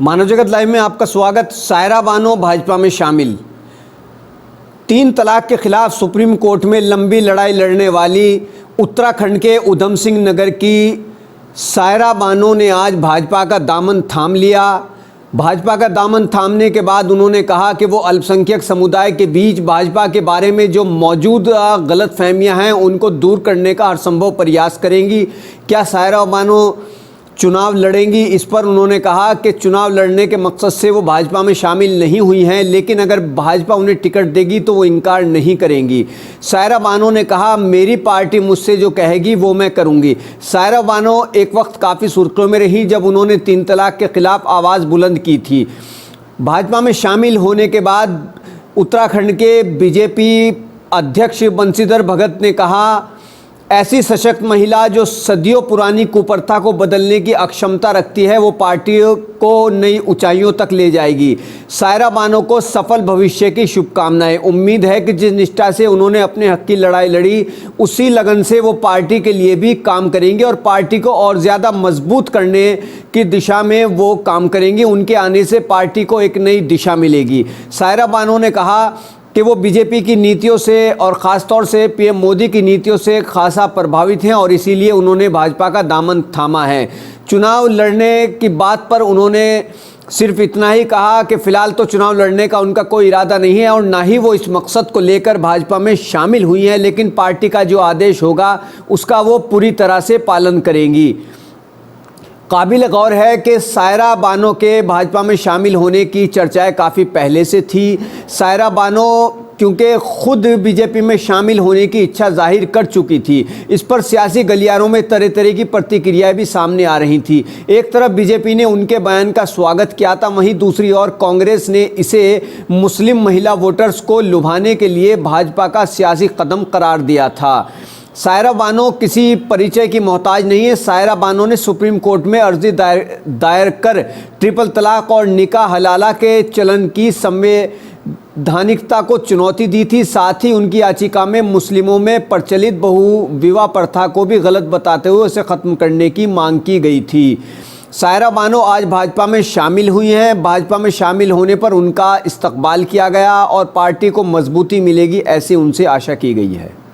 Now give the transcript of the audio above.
मानव जगत लाइव में आपका स्वागत। सायरा बानो भाजपा में शामिल। 3 तलाक के खिलाफ सुप्रीम कोर्ट में लंबी लड़ाई लड़ने वाली उत्तराखंड के उधम सिंह नगर की सायरा बानो ने आज भाजपा का दामन थाम लिया। भाजपा का दामन थामने के बाद उन्होंने कहा कि वो अल्पसंख्यक समुदाय के बीच भाजपा के बारे में जो मौजूद गलतफहमियां हैं उनको दूर करने का हर संभव प्रयास करेंगी। क्या सायरा बानो चुनाव लड़ेंगी, इस पर उन्होंने कहा कि चुनाव लड़ने के मकसद से वो भाजपा में शामिल नहीं हुई हैं, लेकिन अगर भाजपा उन्हें टिकट देगी तो वो इनकार नहीं करेंगी। सायरा बानो ने कहा, मेरी पार्टी मुझसे जो कहेगी वो मैं करूंगी। सायरा बानो एक वक्त काफ़ी सुर्खियों में रही जब उन्होंने 3 तलाक के खिलाफ आवाज़ बुलंद की थी। भाजपा में शामिल होने के बाद उत्तराखंड के बीजेपी अध्यक्ष बंशीधर भगत ने कहा, ऐसी सशक्त महिला जो सदियों पुरानी कुप्रथा को बदलने की अक्षमता रखती है वो पार्टी को नई ऊंचाइयों तक ले जाएगी। सायरा बानो को सफल भविष्य की शुभकामनाएं। उम्मीद है कि जिस निष्ठा से उन्होंने अपने हक की लड़ाई लड़ी उसी लगन से वो पार्टी के लिए भी काम करेंगे और पार्टी को और ज़्यादा मजबूत करने की दिशा में वो काम करेंगे। उनके आने से पार्टी को एक नई दिशा मिलेगी। सायरा बानो ने कहा कि वो बीजेपी की नीतियों से और ख़ास तौर से पीएम मोदी की नीतियों से खासा प्रभावित हैं और इसीलिए उन्होंने भाजपा का दामन थामा है। चुनाव लड़ने की बात पर उन्होंने सिर्फ इतना ही कहा कि फ़िलहाल तो चुनाव लड़ने का उनका कोई इरादा नहीं है और ना ही वो इस मकसद को लेकर भाजपा में शामिल हुई हैं, लेकिन पार्टी का जो आदेश होगा उसका वो पूरी तरह से पालन करेंगी। काबिल गौर है कि सायरा बानो के भाजपा में शामिल होने की चर्चाएं काफ़ी पहले से थी। सायरा बानो क्योंकि खुद बीजेपी में शामिल होने की इच्छा जाहिर कर चुकी थी, इस पर सियासी गलियारों में तरह तरह की प्रतिक्रियाएं भी सामने आ रही थी। एक तरफ बीजेपी ने उनके बयान का स्वागत किया था, वहीं दूसरी ओर कांग्रेस ने इसे मुस्लिम महिला वोटर्स को लुभाने के लिए भाजपा का सियासी कदम करार दिया था। सायरा बानो किसी परिचय की मोहताज नहीं है। सायरा बानो ने सुप्रीम कोर्ट में अर्जी दायर कर ट्रिपल तलाक और निकाह हलाला के चलन की संवैधानिकता को चुनौती दी थी। साथ ही उनकी याचिका में मुस्लिमों में प्रचलित बहु विवाह प्रथा को भी गलत बताते हुए उसे ख़त्म करने की मांग की गई थी। सायरा बानो आज भाजपा में शामिल हुई हैं। भाजपा में शामिल होने पर उनका इस्तकबाल किया गया और पार्टी को मजबूती मिलेगी, ऐसी उनसे आशा की गई है।